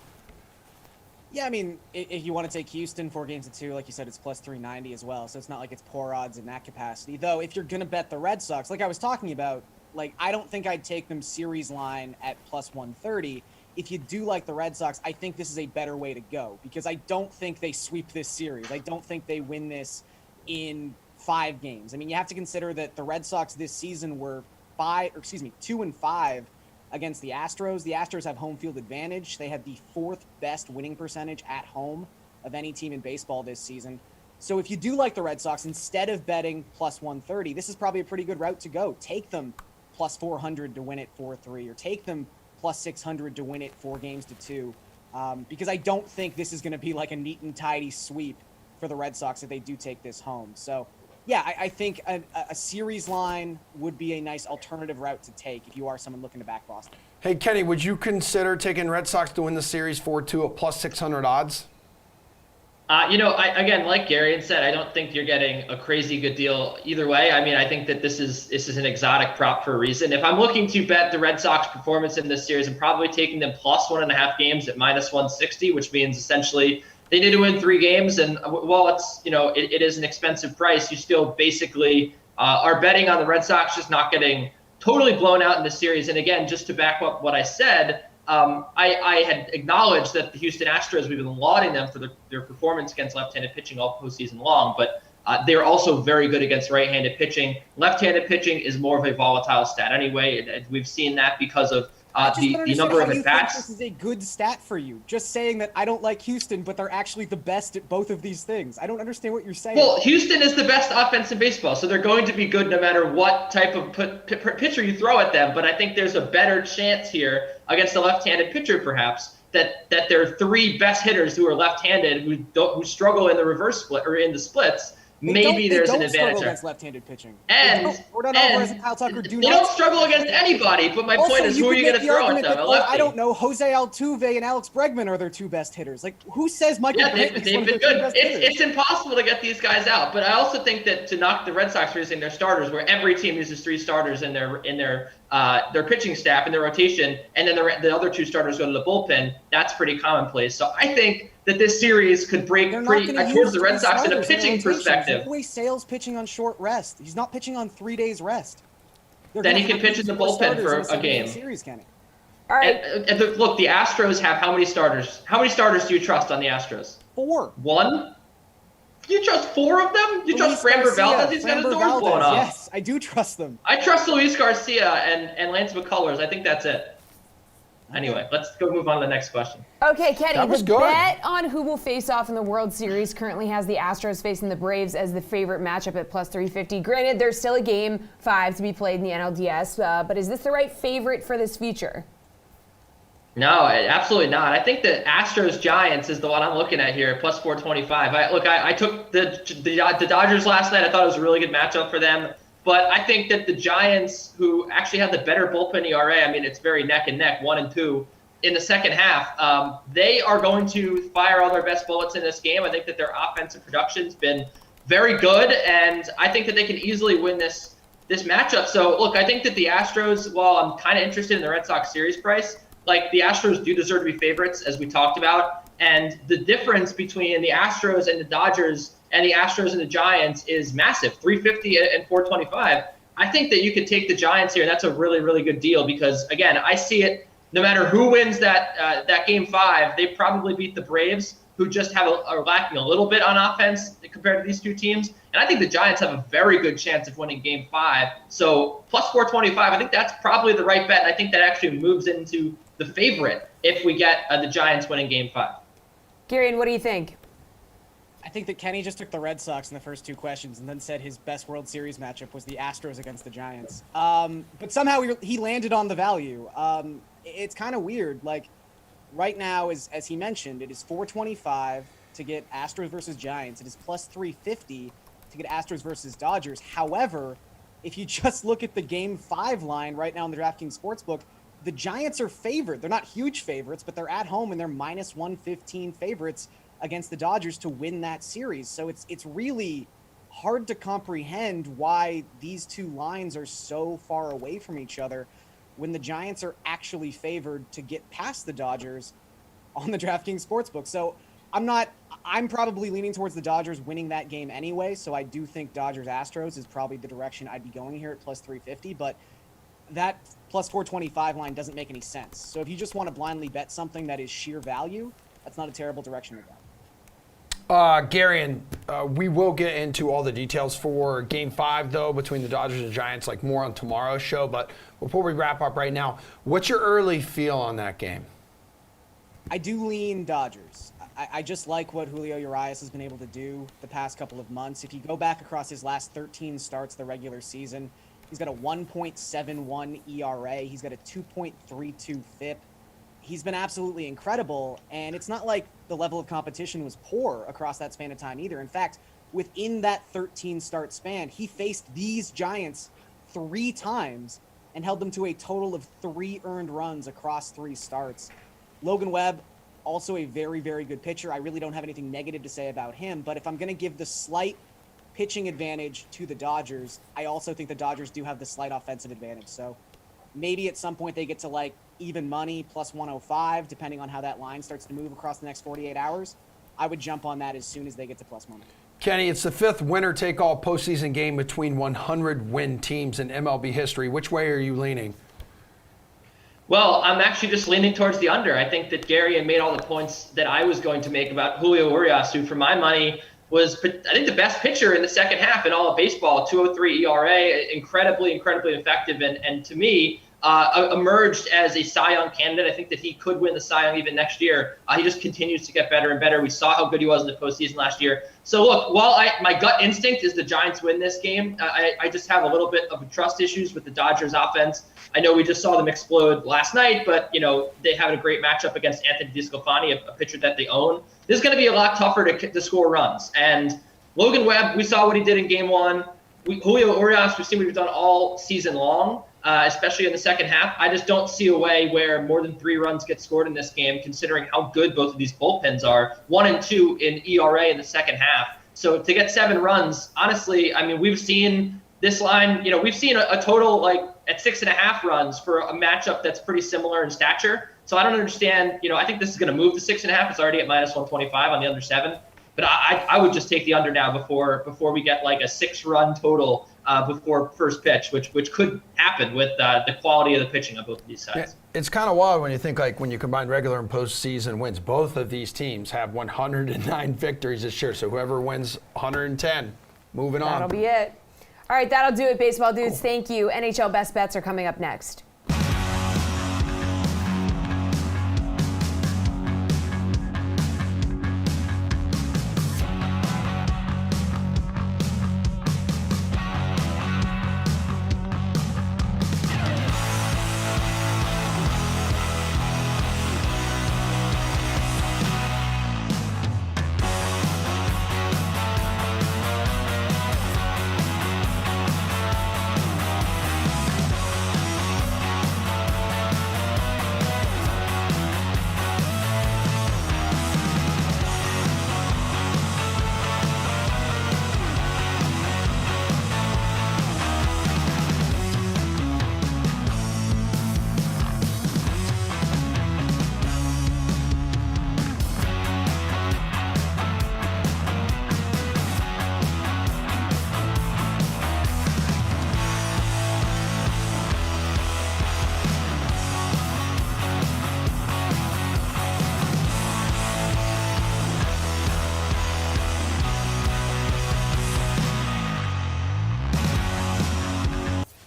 S9: Yeah, I mean, if you want to take Houston 4-2, like you said, it's plus 390 as well. So it's not like it's poor odds in that capacity. Though, if you're going to bet the Red Sox, like I was talking about, like I don't think I'd take them series line at plus 130. If you do like the Red Sox, I think this is a better way to go, because I don't think they sweep this series. I don't think they win this in 5 games. I mean, you have to consider that the Red Sox this season were 2-5 against the Astros. The Astros have home field advantage. They have the 4th best winning percentage at home of any team in baseball this season. So if you do like the Red Sox, instead of betting plus 130, this is probably a pretty good route to go. Take them plus 400 to win it 4-3, or take them plus 600 to win it 4-2, because I don't think this is going to be like a neat and tidy sweep for the Red Sox if they do take this home. So yeah, I think a series line would be a nice alternative route to take if you are someone looking to back Boston.
S1: Hey, Kenny, would you consider taking Red Sox to win the series 4-2 at plus 600 odds?
S8: Again, like Gary said, I don't think you're getting a crazy good deal either way. I mean, I think that this is an exotic prop for a reason. If I'm looking to bet the Red Sox performance in this series, I'm probably taking them plus 1.5 games at minus 160, which means essentially they need to win 3 games. And while it's, it is an expensive price, you still basically are betting on the Red Sox just not getting totally blown out in the series. And again, just to back up what I said, I had acknowledged that the Houston Astros, we've been lauding them for their performance against left-handed pitching all postseason long, but they're also very good against right-handed pitching. Left-handed pitching is more of a volatile stat anyway. We've seen that because of the number of at-bats.
S9: This is a good stat for you. Just saying that I don't like Houston, but they're actually the best at both of these things. I don't understand what you're saying.
S8: Well, Houston is the best offense in baseball, so they're going to be good no matter what type of pitcher you throw at them. But I think there's a better chance here against a left-handed pitcher, perhaps, that their 3 best hitters who are left-handed who struggle in the reverse split or in the splits. Maybe there's an advantage
S9: against left-handed pitching.
S8: And
S9: Kyle Tucker
S8: they don't struggle against anybody, but my point is, who are you going to throw at them?
S9: I don't know. Jose Altuve and Alex Bregman are their 2 best hitters. Like, who says Michael Brantley's
S8: they've been good. It's impossible to get these guys out. But I also think that to knock the Red Sox for using their starters, where every team uses 3 starters in their pitching staff in their rotation, and then the other 2 starters go to the bullpen, that's pretty commonplace. So I think that this series could break towards the Red Sox in a pitching perspective.
S9: Way Sale's pitching on short rest. He's not pitching on 3 days rest.
S8: Then he can pitch in the bullpen for a game.
S9: Series, Kenny.
S2: All right.
S8: Look, the Astros have how many starters? How many starters do you trust on the Astros?
S9: 4.
S8: 1? You trust 4 of them? You trust Framber Valdez? He's got his doors blown off.
S9: Yes, I do trust them.
S8: I trust Luis Garcia and Lance McCullers. I think that's it. Anyway, let's go move on to the next question.
S2: Okay, Kenny,
S1: That was
S2: the
S1: good.
S2: bet on who will face off in the World Series currently has the Astros facing the Braves as the favorite matchup at plus 350. Granted, there's still a game 5 to be played in the NLDS, but is this the right favorite for this feature?
S8: No, absolutely not. I think the Astros-Giants is the one I'm looking at here, plus 425. I took the Dodgers last night. I thought it was a really good matchup for them. But I think that the Giants, who actually have the better bullpen ERA, I mean, it's very neck and neck, 1 and 2 in the second half. They are going to fire all their best bullets in this game. I think that their offensive production's been very good, and I think that they can easily win this matchup. So, look, I think that the Astros, while I'm kind of interested in the Red Sox series price, like the Astros do deserve to be favorites, as we talked about. And the difference between the Astros and the Dodgers and the Astros and the Giants is massive, 350 and 425. I think that you could take the Giants here, and that's a really, really good deal because, again, I see it no matter who wins that game 5, they probably beat the Braves, who just are lacking a little bit on offense compared to these two teams. And I think the Giants have a very good chance of winning game 5. So plus 425, I think that's probably the right bet. And I think that actually moves into the favorite if we get the Giants winning game 5.
S2: Gary, what do you think?
S9: I think that Kenny just took the Red Sox in the first 2 questions and then said his best World Series matchup was the Astros against the Giants. But somehow he landed on the value. It's kind of weird. Like right now, as he mentioned, it is 425 to get Astros versus Giants. It is plus 350 to get Astros versus Dodgers. However, if you just look at the game 5 line right now in the DraftKings Sportsbook, the Giants are favored. They're not huge favorites, but they're at home and they're minus 115 favorites against the Dodgers to win that series. So it's really hard to comprehend why these 2 lines are so far away from each other when the Giants are actually favored to get past the Dodgers on the DraftKings Sportsbook. So I'm probably leaning towards the Dodgers winning that game anyway. So I do think Dodgers-Astros is probably the direction I'd be going here at plus 350, but that plus 425 line doesn't make any sense. So if you just want to blindly bet something that is sheer value, that's not a terrible direction to go.
S1: Gary, and we will get into all the details for Game 5, though, between the Dodgers and Giants, like more on tomorrow's show. But before we wrap up right now, what's your early feel on that game?
S9: I do lean Dodgers. I just like what Julio Urias has been able to do the past couple of months. If you go back across his last 13 starts the regular season, he's got a 1.71 ERA. He's got a 2.32 FIP. He's been absolutely incredible, and it's not like the level of competition was poor across that span of time either. In fact, within that 13-start span, he faced these Giants 3 times and held them to a total of 3 earned runs across 3 starts. Logan Webb, also a very, very good pitcher. I really don't have anything negative to say about him, but if I'm going to give the slight pitching advantage to the Dodgers, I also think the Dodgers do have the slight offensive advantage. So maybe at some point they get to like even money plus 105, depending on how that line starts to move across the next 48 hours. I would jump on that as soon as they get to plus money.
S1: Kenny, it's the 5th winner-take-all postseason game between 100-win teams in MLB history. Which way are you leaning?
S8: Well, I'm actually just leaning towards the under. I think that Gary had made all the points that I was going to make about Julio Urias, who for my money was, I think, the best pitcher in the second half in all of baseball, 2.03 ERA, incredibly, incredibly effective. And to me, emerged as a Cy Young candidate. I think that he could win the Cy Young even next year. He just continues to get better and better. We saw how good he was in the postseason last year. So look, while my gut instinct is the Giants win this game, I just have a little bit of trust issues with the Dodgers offense. I know we just saw them explode last night, but they have a great matchup against Anthony DeSclafani, a pitcher that they own. This is going to be a lot tougher to score runs. And Logan Webb, we saw what he did in game 1. Julio Urias, we've seen what he's done all season long. Especially in the second half. I just don't see a way where more than 3 runs get scored in this game, considering how good both of these bullpens are. 1 and 2 in ERA in the second half. So to get 7 runs, honestly, I mean, we've seen this line, we've seen a total like at 6.5 runs for a matchup that's pretty similar in stature. So I don't understand, I think this is going to move to 6.5. It's already at minus 125 on the under 7. But I would just take the under now before we get like a 6-run total before first pitch, which could happen with the quality of the pitching on both of these sides.
S1: Yeah, it's kind of wild when you think, like, when you combine regular and postseason wins, both of these teams have 109 victories this year. So whoever wins 110, moving on.
S2: That'll be it. All right, that'll do it, baseball dudes. Cool. Thank you. NHL Best Bets are coming up next.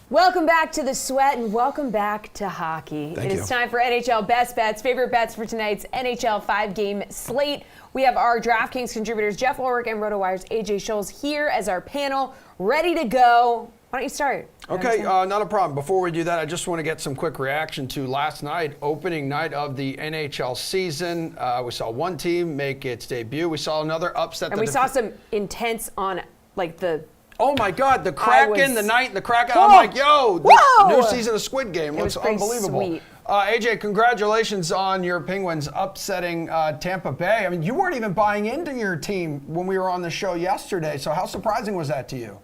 S2: Welcome back to the Sweat and welcome back to hockey. It is time for NHL Best Bets. Favorite bets for tonight's NHL 5-game slate. We have our DraftKings contributors Jeff Ulrich and RotoWire's AJ Scholes here as our panel, ready to go. Why don't you start?
S1: Okay, not a problem. Before we do that, I just want to get some quick reaction to last night, opening night of the NHL season. We saw one team make its debut. We saw another upset.
S2: And we saw some intense on, like, the...
S1: Oh my God, the Kraken, the Kraken.
S2: Whoa.
S1: I'm like, yo, the
S2: Whoa.
S1: new season of Squid Game looks unbelievable.
S2: Sweet.
S1: AJ, congratulations on your Penguins upsetting Tampa Bay. I mean, you weren't even buying into your team when we were on the show yesterday. So how surprising was that to you?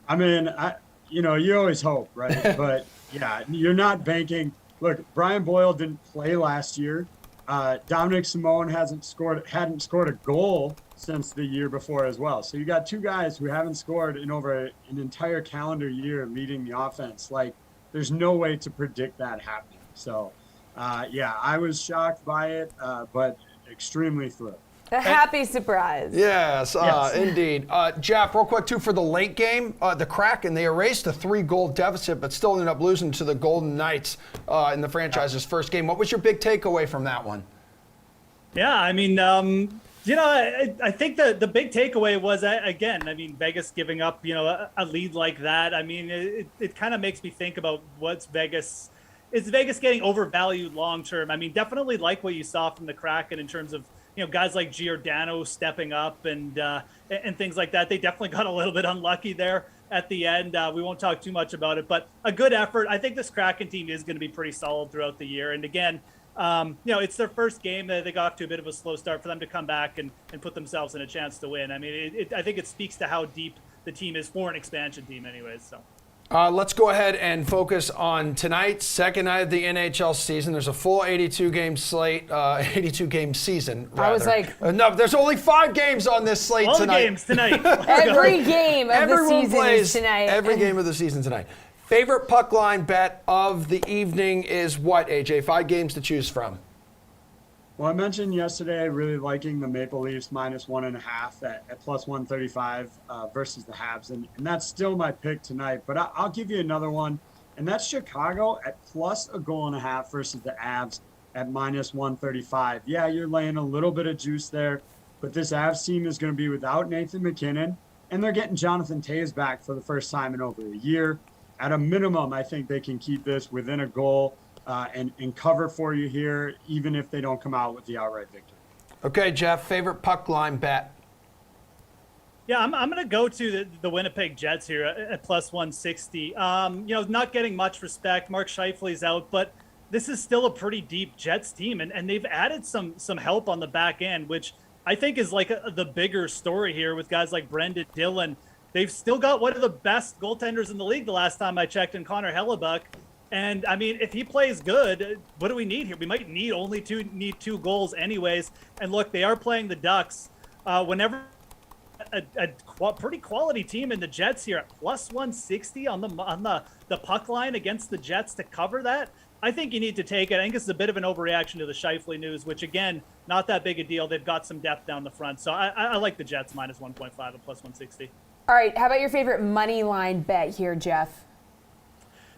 S10: I mean, you always hope, right? But yeah, you're not banking. Look, Brian Boyle didn't play last year. Dominic Simone hadn't scored a goal since the year before as well. So you got two guys who haven't scored in over an entire calendar year leading the offense. Like, there's no way to predict that happening. So, yeah, I was shocked by it, but extremely thrilled.
S2: A happy surprise.
S1: Yes, indeed. Jeff, real quick, too, for the late game, the Kraken, they erased a 3-goal deficit, but still ended up losing to the Golden Knights in the franchise's first game. What was your big takeaway from that one?
S4: Yeah, I mean, I think the big takeaway was, again, Vegas giving up, a lead like that. I mean, it kind of makes me think about what's Vegas. Is Vegas getting overvalued long term? I mean, definitely like what you saw from the Kraken in terms of, guys like Giordano stepping up and things like that. They definitely got a little bit unlucky there at the end. We won't talk too much about it, but a good effort. I think this Kraken team is going to be pretty solid throughout the year. And again, it's their first game. They got off to a bit of a slow start. For them to come back and put themselves in a chance to win, I mean, I think it speaks to how deep the team is for an expansion team anyways. So.
S1: Let's go ahead and focus on tonight, second night of the NHL season. There's a full 82-game slate, 82-game season, rather.
S2: I was like...
S1: no, there's only 5 games on this slate
S4: all
S1: tonight.
S4: All the games tonight.
S2: Every game of the season is tonight.
S1: Every game of the season tonight. Favorite puck line bet of the evening is what, AJ? 5 games to choose from.
S10: Well, I mentioned yesterday really liking the Maple Leafs -1.5 at plus 135 versus the Habs, and that's still my pick tonight. But I'll give you another one, and that's Chicago at plus 1.5 goals versus the Avs at -135. Yeah, you're laying a little bit of juice there, but this Avs team is going to be without Nathan McKinnon, and they're getting Jonathan Toews back for the first time in over a year. At a minimum, I think they can keep this within a goal. And cover for you here, even if they don't come out with the outright victory.
S1: Okay, Jeff, favorite puck line bet?
S4: Yeah, I'm going to go to the Winnipeg Jets here at plus 160. Not getting much respect. Mark Scheifele's out, but this is still a pretty deep Jets team, and they've added some help on the back end, which I think is like the bigger story here with guys like Brendan Dillon. They've still got one of the best goaltenders in the league the last time I checked in Connor Hellebuck. And I mean, if he plays good, what do we need here? We might need only two goals anyways. And look, they are playing the Ducks. whenever pretty quality team in the Jets here at plus 160 on the puck line against the Jets to cover that, I think you need to take it. I think this is a bit of an overreaction to the Shifley news, which again, not that big a deal. They've got some depth down the front. So I like the Jets minus 1.5 at plus 160.
S2: All right, how about your favorite money line bet here, Jeff?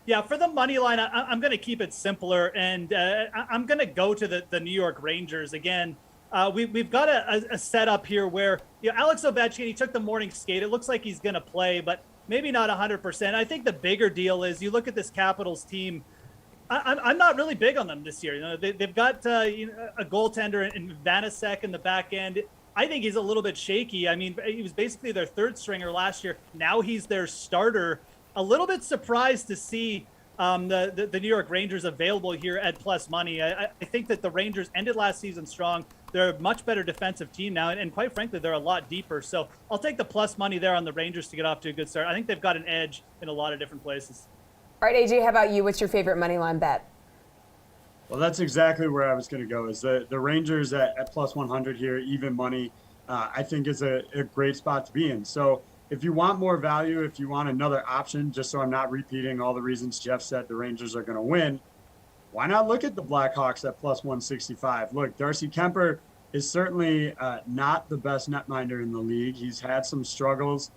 S4: Yeah, for the money line, I'm going to keep it simpler, and I'm going to go to the New York Rangers again. We've got a setup here where Alex Ovechkin, he took the morning skate. It looks like he's going to play, but maybe not 100%. I think the bigger deal is you look at this Capitals team. I'm not really big on them this year. They've got a goaltender in Vanasek in the back end. I think he's a little bit shaky. I mean, he was basically their third stringer last year. Now he's their starter. A little bit surprised to see the New York Rangers available here at plus money. I think that the Rangers ended last season strong. They're a much better defensive team now, and quite frankly, they're a lot deeper. So I'll take the plus money there on the Rangers to get off to a good start. I think they've got an edge in a lot of different places.
S2: All right, AJ, how about you? What's your favorite money line bet?
S10: Well, that's exactly where I was going to go. Is the Rangers at plus 100 here, even money, I think is a great spot to be in. So if you want more value, if you want another option, just so I'm not repeating all the reasons Jeff said the Rangers are going to win, why not look at the Blackhawks at plus 165? Look, Darcy Kemper is certainly not the best netminder in the league. He's had some struggles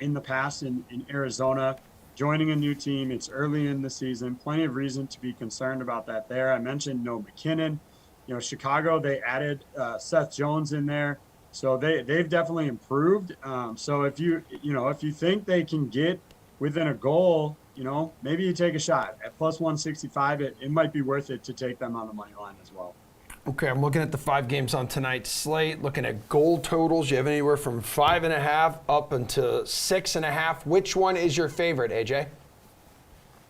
S10: in the past in Arizona. Joining a new team, it's early in the season. Plenty of reason to be concerned about that there. I mentioned no McKinnon. Chicago, they added Seth Jones in there. So they've definitely improved. So if you think they can get within a goal, maybe you take a shot. At plus 165, it might be worth it to take them on the money line as well.
S1: Okay, I'm looking at the 5 games on tonight's slate, looking at goal totals. You have anywhere from 5.5 up until 6.5. Which one is your favorite, AJ?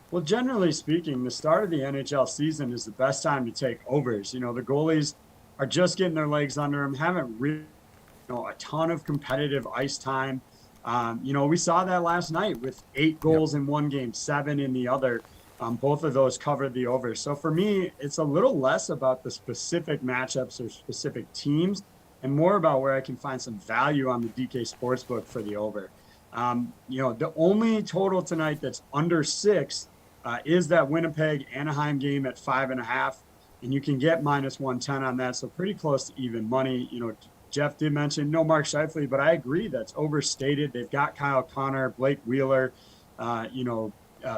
S10: Well, generally speaking, the start of the NHL season is the best time to take overs. The goalies are just getting their legs under them, haven't really a ton of competitive ice time. We saw that last night with 8 goals in one game, 7 in the other. Both of those covered the over. So for me, it's a little less about the specific matchups or specific teams and more about where I can find some value on the DK Sportsbook for the over. The only total tonight that's under 6 is that Winnipeg-Anaheim game at 5.5, and you can get minus 110 on that, so pretty close to even money. Jeff did mention no Mark Scheifele, but I agree that's overstated. They've got Kyle Connor, Blake Wheeler,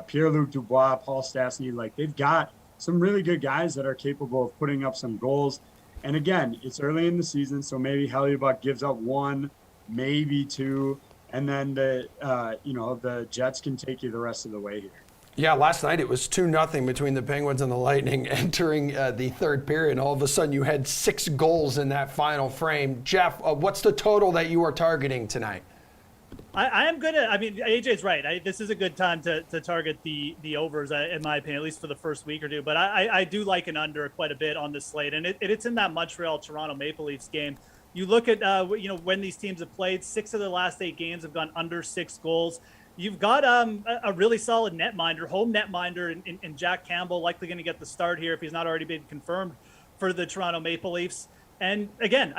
S10: Pierre-Luc Dubois, Paul Stastny. They've got some really good guys that are capable of putting up some goals. And again, it's early in the season, so maybe Hellebuyck gives up 1, maybe 2, and then the Jets can take you the rest of the way here.
S1: Yeah, last night it was 2-0 between the Penguins and the Lightning entering the third period. All of a sudden you had 6 goals in that final frame. Jeff, what's the total that you are targeting tonight?
S4: I am going to, AJ's right. This is a good time to target the overs, in my opinion, at least for the first week or two. But I do like an under quite a bit on this slate. And it's in that Montreal-Toronto Maple Leafs game. You look at, when these teams have played, 6 of the last 8 games have gone under 6 goals. You've got a really solid netminder, home netminder in Jack Campbell, likely going to get the start here if he's not already been confirmed for the Toronto Maple Leafs. And again,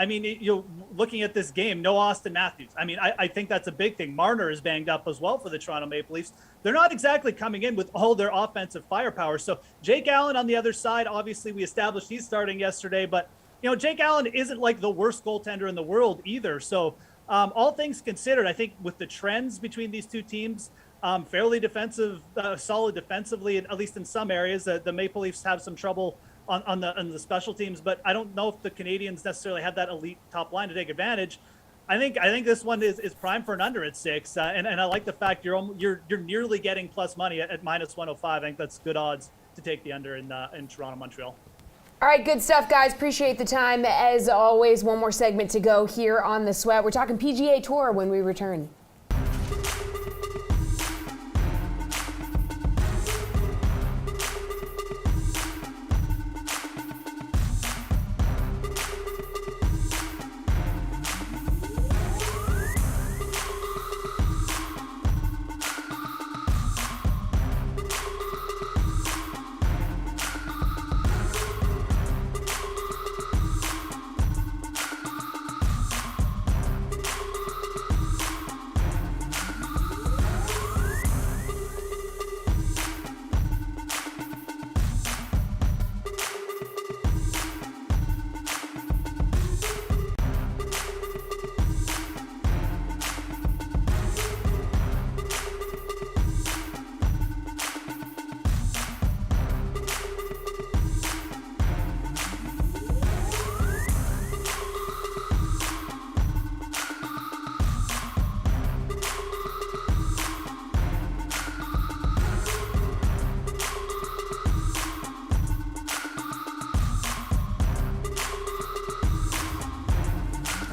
S4: looking at this game, no Austin Matthews. I think that's a big thing. Marner is banged up as well for the Toronto Maple Leafs. They're not exactly coming in with all their offensive firepower. So Jake Allen on the other side, obviously we established he's starting yesterday, but Jake Allen isn't like the worst goaltender in the world either. So all things considered, I think with the trends between these two teams, fairly defensive, solid defensively, at least in some areas. The Maple Leafs have some trouble on the special teams, but I don't know if the Canadians necessarily have that elite top line to take advantage. I think this one is prime for an under at 6, and I like the fact you're nearly getting plus money at minus 105. I think that's good odds to take the under in Toronto, Montreal.
S2: All right, good stuff, guys. Appreciate the time. As always, one more segment to go here on The Sweat. We're talking PGA Tour when we return.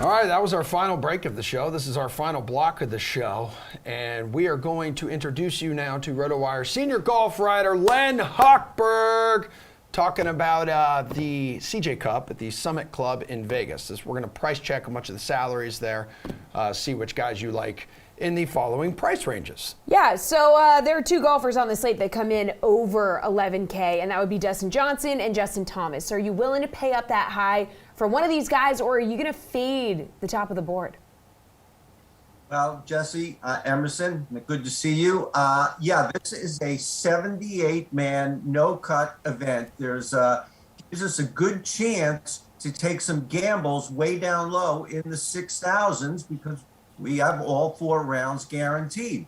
S1: All right, that was our final break of the show. This is our final block of the show. And we are going to introduce you now to RotoWire senior golf writer Len Hochberg, talking about the CJ Cup at the Summit Club in Vegas. We're going to price check a bunch of the salaries there, see which guys you like in the following price ranges.
S2: Yeah, so there are two golfers on the slate that come in over $11K, and that would be Dustin Johnson and Justin Thomas. So are you willing to pay up that high for one of these guys, or are you going to fade the top of the board?
S11: Well, Jesse, Emerson, good to see you. Yeah, this is a 78-man no-cut event. Gives us a good chance to take some gambles way down low in the 6,000s because we have all 4 rounds guaranteed.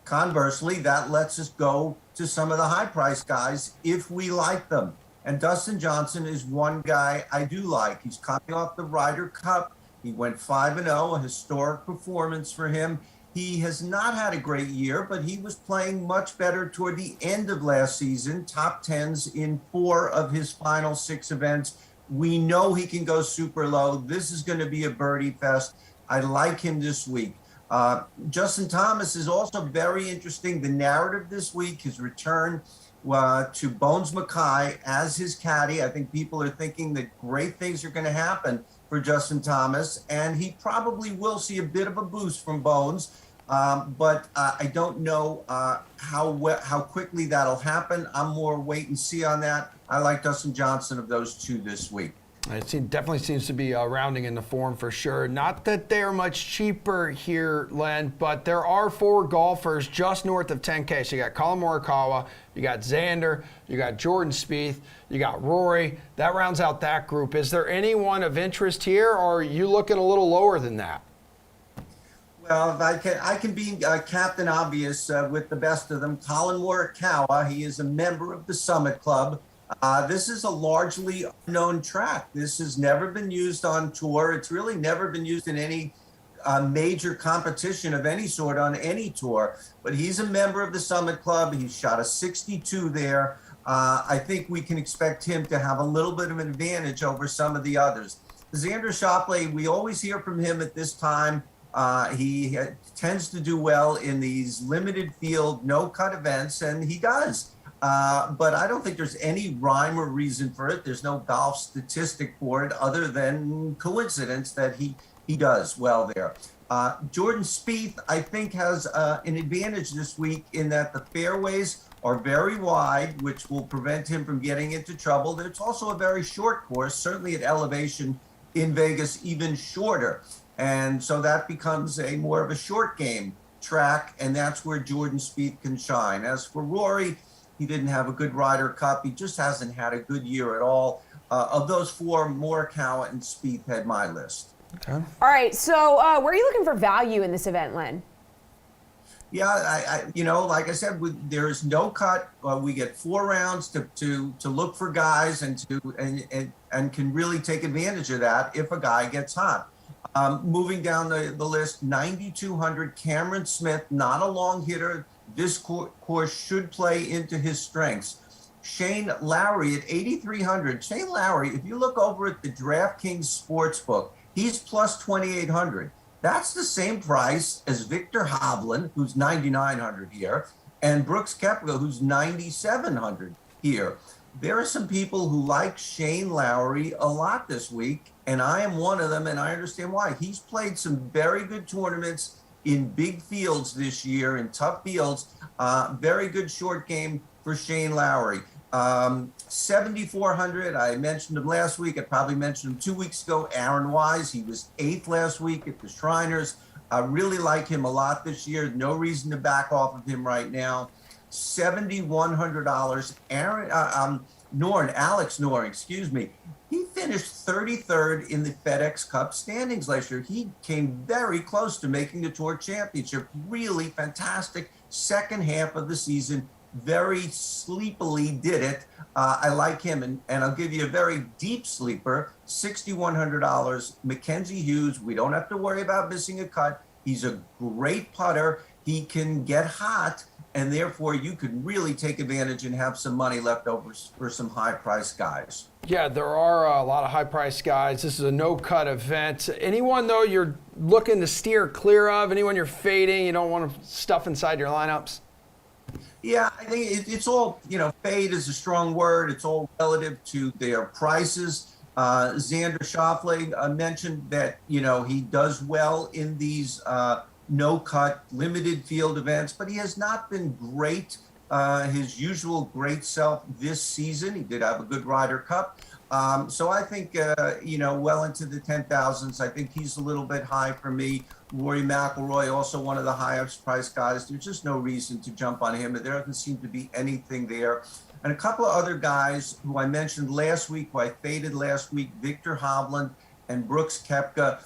S11: Conversely, that lets us go to some of the high-priced guys if we like them. And Dustin Johnson is one guy I do like. He's coming off the Ryder Cup. He went 5-0, a historic performance for him. He has not had a great year, but he was playing much better toward the end of last season, top 10s in 4 of his final 6 events. We know he can go super low. This is going to be a birdie fest. I like him this week. Justin Thomas is also very interesting. The narrative this week, his return to Bones Mackay as his caddy. I think people are thinking that great things are going to happen for Justin Thomas, and he probably will see a bit of a boost from Bones, but I don't know how quickly that'll happen. I'm more wait and see on that. I like Dustin Johnson of those 2 this week.
S1: It definitely seems to be rounding in the form for sure. Not that they're much cheaper here, Len, but there are 4 golfers just north of 10K. So you got Colin Morikawa, you got Xander, you got Jordan Spieth, you got Rory. That rounds out that group. Is there anyone of interest here, or are you looking a little lower than that?
S11: Well, I can be Captain Obvious with the best of them. Colin Morikawa, he is a member of the Summit Club. This is a largely unknown track. This has never been used on tour. It's really never been used in any major competition of any sort on any tour. But he's a member of the Summit Club. He's shot a 62 there. I think we can expect him to have a little bit of an advantage over some of the others. Xander Shafley, we always hear from him at this time. He tends to do well in these limited field, no-cut events, and he does. But I don't think there's any rhyme or reason for it. There's no golf statistic for it other than coincidence that he does well there. Jordan Spieth, I think, has an advantage this week in that the fairways are very wide, which will prevent him from getting into trouble. It's also a very short course, certainly at elevation in Vegas, even shorter. And so that becomes a more of a short game track, and that's where Jordan Spieth can shine. As for Rory, he didn't have a good Ryder Cup. He just hasn't had a good year at all. Of those 4, Morikawa and Spieth had my list.
S1: Okay.
S2: All right, so where are you looking for value in this event, Len?
S11: Yeah, I like I said, there is no cut. We get 4 rounds to look for guys and can really take advantage of that if a guy gets hot. Moving down the list, 9,200, Cameron Smith, not a long hitter. This course should play into his strengths. Shane Lowry at 8,300. Shane Lowry, if you look over at the DraftKings Sportsbook, he's plus 2,800. That's the same price as Victor Hoblin, who's 9,900 here, and Brooks Koepka, who's 9,700 here. There are some people who like Shane Lowry a lot this week, and I am one of them, and I understand why. He's played some very good tournaments in big fields this year, in tough fields. Very good short game for Shane Lowry. 7,400, I mentioned him last week. I probably mentioned him 2 weeks ago. Aaron Wise, he was 8th last week at the Shriners. I really like him a lot this year. No reason to back off of him right now. $7,100. Alex Noren, excuse me. He finished 33rd in the FedEx Cup standings last year. He came very close to making the Tour Championship. Really fantastic second half of the season. Very sleepily did it. I like him, and I'll give you a very deep sleeper, $6,100. Mackenzie Hughes, we don't have to worry about missing a cut. He's a great putter. he can get hot, and therefore you could really take advantage and have some money left over for some high-priced guys.
S1: Yeah, there are a lot of high-priced guys. This is a no-cut event. Anyone, though, you're looking to steer clear of? Anyone you're fading, you don't want to stuff inside your lineups?
S11: Yeah, I think it's all, fade is a strong word. It's all relative to their prices. Xander Shafley mentioned that, he does well in these no-cut limited field events, but he has not been great, his usual great self this season. He did have a good Ryder Cup. So I think, well into the 10,000s. I think he's a little bit high for me. Rory Mcilroy, also one of the highest priced guys. There's just no reason to jump on him. There doesn't seem to be anything there. And a couple of other guys who I mentioned last week, who I faded last week, Victor Hoblin and Brooks Koepka.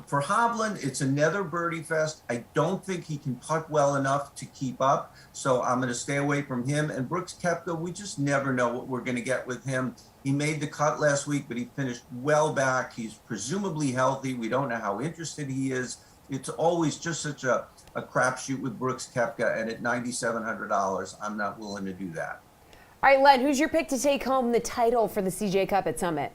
S11: For Hoblin, it's another birdie fest. I don't think he can putt well enough to keep up, so I'm going to stay away from him. And Brooks Koepka, we just never know what we're going to get with him. He made the cut last week, but he finished well back. He's presumably healthy. We don't know how interested he is. It's always just such a crapshoot with Brooks Koepka, and at $9,700, I'm not willing to do that.
S2: All right, Len, who's your pick to take home the title for the CJ Cup at Summit?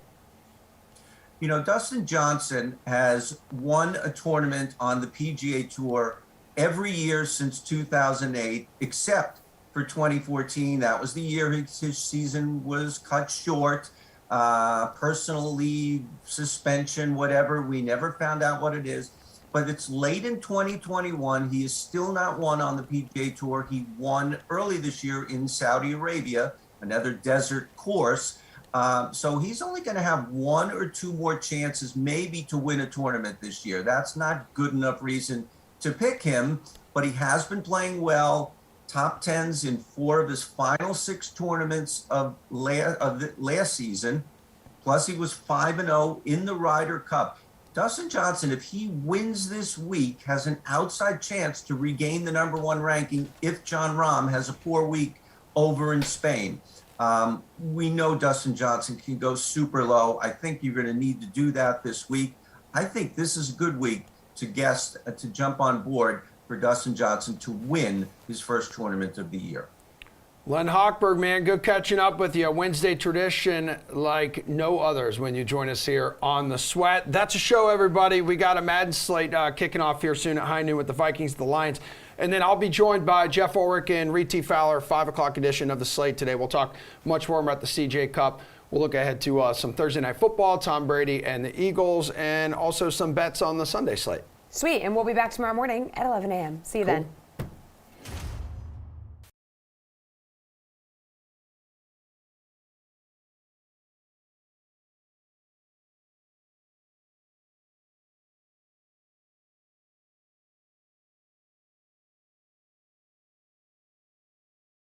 S11: Dustin Johnson has won a tournament on the PGA Tour every year since 2008, except for 2014. That was the year his season was cut short. Personal leave, suspension, whatever. We never found out what it is. But it's late in 2021. He is still not won on the PGA Tour. He won early this year in Saudi Arabia, another desert course. So he's only going to have one or two more chances maybe to win a tournament this year. That's not good enough reason to pick him, but he has been playing well. Top 10s in 4 of his final 6 tournaments of last season. Plus he was 5-0 in the Ryder Cup. Dustin Johnson, if he wins this week, has an outside chance to regain the #1 ranking if Jon Rahm has a poor week over in Spain. We know Dustin Johnson can go super low. I think you're going to need to do that this week. I think this is a good week to jump on board for Dustin Johnson to win his first tournament of the year.
S1: Len Hochberg, man, good catching up with you. Wednesday tradition like no others when you join us here on The Sweat. That's a show, everybody. We got a Madden slate kicking off here soon at high noon with the Vikings, the Lions. And then I'll be joined by Jeff Ulrich and Reed T. Fowler, 5 o'clock edition of the slate today. We'll talk much more about the CJ Cup. We'll look ahead to some Thursday Night Football, Tom Brady and the Eagles, and also some bets on the Sunday slate.
S2: Sweet, and we'll be back tomorrow morning at 11 a.m. See you then.